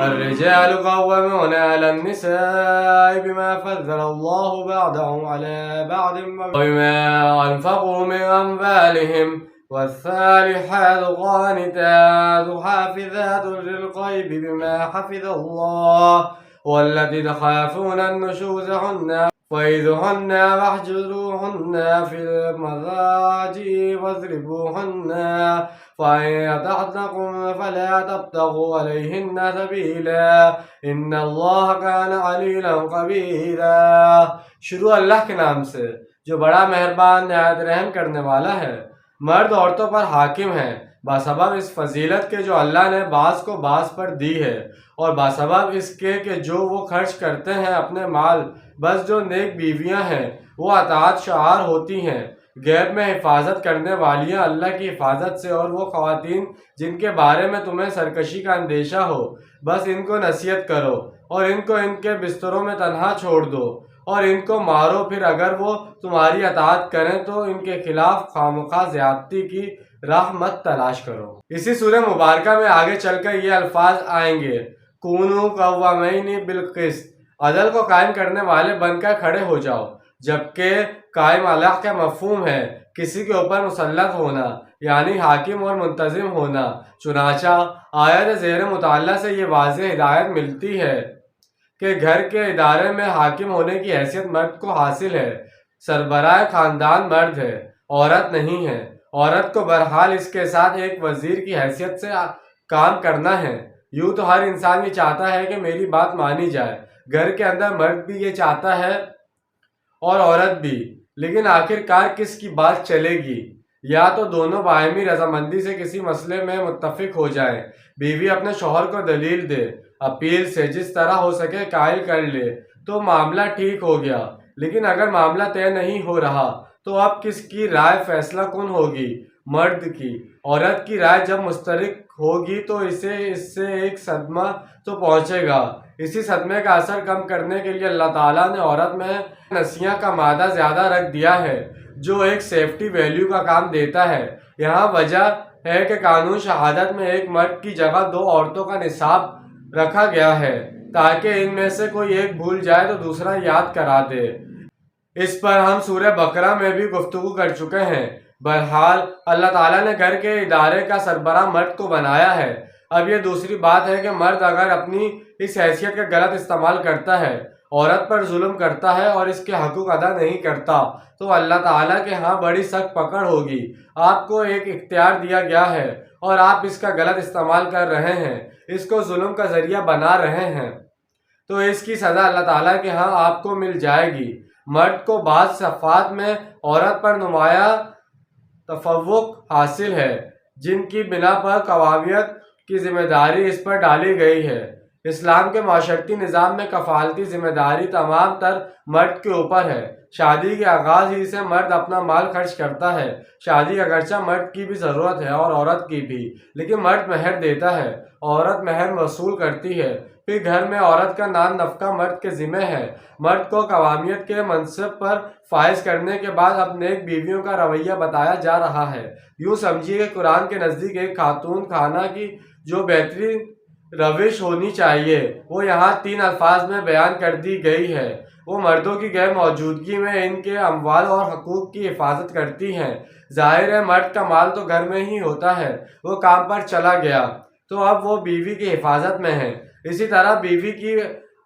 الرجال قوامون على النساء بما فضل الله بعضهم على بعض وبما أنفقوا من أموالهم والصالحات قانتات حافظات للغيب بما حفظ الله والتي تخافون نشوزهن فإذهن واهجروهن في المضاجع واضربوهن فإن أطعنكم فلا تبتغوا عليهن سبيلا إن الله كان عليما خبيرا۔ شروع اللہ کے نام سے جو بڑا مہربان نہایت رحم کرنے والا ہے۔ مرد عورتوں پر حاکم ہیں باسبب اس فضیلت کے جو اللہ نے بعض کو بعض پر دی ہے، اور باسبب اس کے کہ جو وہ خرچ کرتے ہیں اپنے مال، بس جو نیک بیویاں ہیں وہ اطاعت شعار ہوتی ہیں، غیب میں حفاظت کرنے والیاں اللہ کی حفاظت سے، اور وہ خواتین جن کے بارے میں تمہیں سرکشی کا اندیشہ ہو بس ان کو نصیحت کرو اور ان کو ان کے بستروں میں تنہا چھوڑ دو اور ان کو مارو، پھر اگر وہ تمہاری اطاعت کریں تو ان کے خلاف خامخواہ زیادتی کی راہ مت تلاش کرو۔ اسی سورہ مبارکہ میں آگے چل کر یہ الفاظ آئیں گے، کونوا قوامین بالقسط، عدل کو قائم کرنے والے بن کر کھڑے ہو جاؤ، جبکہ قائم اللہ کا مفہوم ہے کسی کے اوپر مسلط ہونا، یعنی حاکم اور منتظم ہونا۔ چنانچہ آیت زیر مطالعہ سے یہ واضح ہدایت ملتی ہے کہ گھر کے ادارے میں حاکم ہونے کی حیثیت مرد کو حاصل ہے۔ سربراہ خاندان مرد ہے، عورت نہیں ہے۔ عورت کو بہرحال اس کے ساتھ ایک وزیر کی حیثیت سے کام کرنا ہے۔ یوں تو ہر انسان یہ چاہتا ہے کہ میری بات مانی جائے، گھر کے اندر مرد بھی یہ چاہتا ہے اور عورت بھی، لیکن آخر کار کس کی بات چلے گی؟ یا تو دونوں باہمی رضامندی سے کسی مسئلے میں متفق ہو جائیں، بیوی اپنے شوہر کو دلیل دے، اپیل سے جس طرح ہو سکے قائل کر لے تو معاملہ ٹھیک ہو گیا، لیکن اگر معاملہ طے نہیں ہو رہا تو اب کس کی رائے فیصلہ کن ہوگی؟ مرد کی۔ عورت کی رائے جب مشترک ہوگی تو اس سے ایک صدمہ تو پہنچے گا۔ اسی صدمے کا اثر کم کرنے کے لیے اللہ تعالیٰ نے عورت میں نسیاں کا مادہ زیادہ رکھ دیا ہے، جو ایک سیفٹی ویلیو کا کام دیتا ہے۔ یہاں وجہ ہے کہ قانون شہادت میں ایک مرد کی جگہ 2 عورتوں کا نصاب رکھا گیا ہے، تاکہ ان میں سے کوئی ایک بھول جائے تو دوسرا یاد کرا دے۔ اس پر ہم سورہ بقرہ میں بھی گفتگو کر چکے ہیں۔ بہرحال اللہ تعالیٰ نے گھر کے ادارے کا سربراہ مرد کو بنایا ہے۔ اب یہ دوسری بات ہے کہ مرد اگر اپنی اس حیثیت کا غلط استعمال کرتا ہے، عورت پر ظلم کرتا ہے اور اس کے حقوق ادا نہیں کرتا، تو اللہ تعالیٰ کے ہاں بڑی سخت پکڑ ہوگی۔ آپ کو ایک اختیار دیا گیا ہے اور آپ اس کا غلط استعمال کر رہے ہیں، اس کو ظلم کا ذریعہ بنا رہے ہیں، تو اس کی سزا اللہ تعالیٰ کے ہاں آپ کو مل جائے گی۔ مرد کو بعض صفات میں عورت پر نمایاں تفوق حاصل ہے، جن کی بنا پر قوامیت کی ذمہ داری اس پر ڈالی گئی ہے۔ اسلام کے معاشرتی نظام میں کفالتی ذمہ داری تمام تر مرد کے اوپر ہے۔ شادی کے آغاز ہی سے مرد اپنا مال خرچ کرتا ہے۔ شادی اگرچہ مرد کی بھی ضرورت ہے اور عورت کی بھی، لیکن مرد مہر دیتا ہے، عورت مہر وصول کرتی ہے۔ پھر گھر میں عورت کا نان نفقہ مرد کے ذمہ ہے۔ مرد کو قوامیت کے منصب پر فائز کرنے کے بعد اب نیک بیویوں کا رویہ بتایا جا رہا ہے۔ یوں سمجھیے کہ قرآن کے نزدیک ایک خاتون خانہ کی جو بہترین روش ہونی چاہیے وہ یہاں 3 الفاظ میں بیان کر دی گئی ہے۔ وہ مردوں کی غیر موجودگی میں ان کے اموال اور حقوق کی حفاظت کرتی ہیں۔ ظاہر ہے مرد کا مال تو گھر میں ہی ہوتا ہے، وہ کام پر چلا گیا تو اب وہ بیوی کی حفاظت میں ہے۔ اسی طرح بیوی کی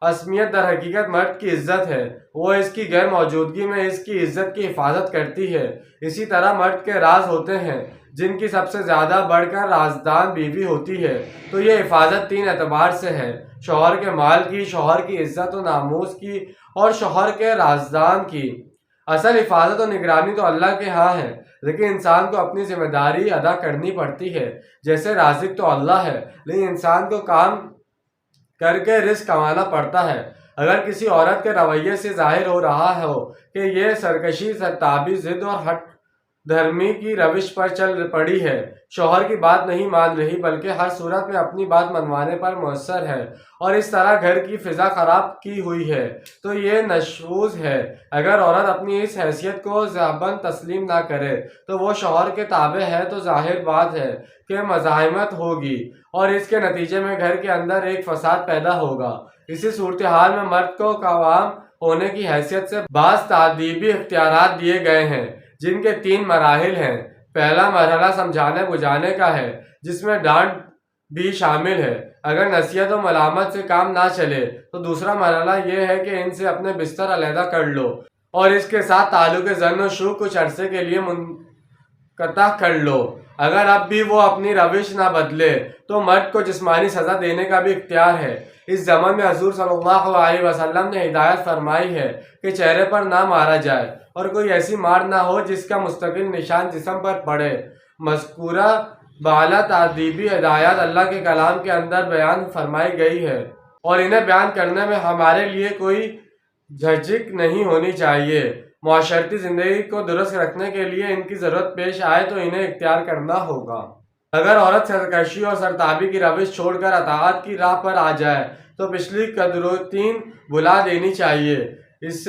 عصمت در حقیقت مرد کی عزت ہے، وہ اس کی غیر موجودگی میں اس کی عزت کی حفاظت کرتی ہے۔ اسی طرح مرد کے راز ہوتے ہیں جن کی سب سے زیادہ بڑھ کر رازدان بیوی ہوتی ہے، تو یہ حفاظت 3 اعتبار سے ہے: شوہر کے مال کی، شوہر کی عزت و ناموس کی، اور شوہر کے رازدان کی۔ اصل حفاظت و نگرانی تو اللہ کے ہاں ہے، لیکن انسان کو اپنی ذمہ داری ادا کرنی پڑتی ہے۔ جیسے رازق تو اللہ ہے، لیکن انسان کو کام کر کے رزق کمانا پڑتا ہے۔ اگر کسی عورت کے رویے سے ظاہر ہو رہا ہو کہ یہ سرکشی، سرتابی، ضد اور دھرمی کی روش پر چل پڑی ہے، شوہر کی بات نہیں مان رہی بلکہ ہر صورت میں اپنی بات منوانے پر مؤثر ہے اور اس طرح گھر کی فضا خراب کی ہوئی ہے، تو یہ نشوز ہے۔ اگر عورت اپنی اس حیثیت کو زبان تسلیم نہ کرے تو وہ شوہر کے تابع ہے تو ظاہر بات ہے کہ مزاحمت ہوگی اور اس کے نتیجے میں گھر کے اندر ایک فساد پیدا ہوگا۔ اسی صورتحال میں مرد کو قوام ہونے کی حیثیت سے بعض تادیبی اختیارات دیے گئے ہیں، جن کے 3 مراحل ہیں۔ پہلا مرحلہ سمجھانے بجھانے کا ہے، جس میں ڈانٹ بھی شامل ہے۔ اگر نصیحت و ملامت سے کام نہ چلے تو دوسرا مرحلہ یہ ہے کہ ان سے اپنے بستر علیحدہ کر لو اور اس کے ساتھ تعلق زن و شو کچھ عرصے کے لیے منقطع کر لو۔ اگر اب بھی وہ اپنی روش نہ بدلے تو مرد کو جسمانی سزا دینے کا بھی اختیار ہے۔ اس زمن میں حضور صلی اللہ علیہ وسلم نے ہدایت فرمائی ہے کہ چہرے پر نہ مارا جائے اور کوئی ایسی مار نہ ہو جس کا مستقل نشان جسم پر پڑے۔ مذکورہ بالا تادیبی ہدایات اللہ کے کلام کے اندر بیان فرمائی گئی ہے اور انہیں بیان کرنے میں ہمارے لیے کوئی جھجک نہیں ہونی چاہیے۔ معاشرتی زندگی کو درست رکھنے کے لیے ان کی ضرورت پیش آئے تو انہیں اختیار کرنا ہوگا۔ اگر عورت سرکشی اور سرتابی کی روش چھوڑ کر اطاعت کی راہ پر آ جائے تو پچھلی قدرتیں بھلا دینی چاہیے، اس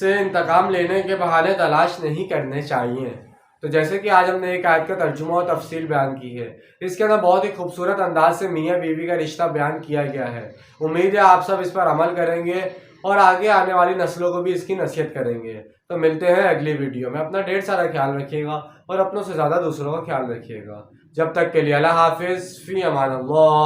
سے انتقام لینے کے بہانے تلاش نہیں کرنے چاہیے۔ تو جیسے کہ آج ہم نے ایک آیت کا ترجمہ اور تفصیل بیان کی ہے، اس کے اندر بہت ہی خوبصورت انداز سے میاں بیوی کا رشتہ بیان کیا گیا ہے۔ امید ہے آپ سب اس پر عمل کریں گے اور آگے آنے والی نسلوں کو بھی اس کی نصیحت کریں گے۔ تو ملتے ہیں اگلی ویڈیو میں۔ اپنا ڈھیر سارا خیال رکھیے گا اور اپنوں سے زیادہ دوسروں کا خیال رکھیے گا۔ جب تک کے لیے اللہ حافظ، فی امان اللہ۔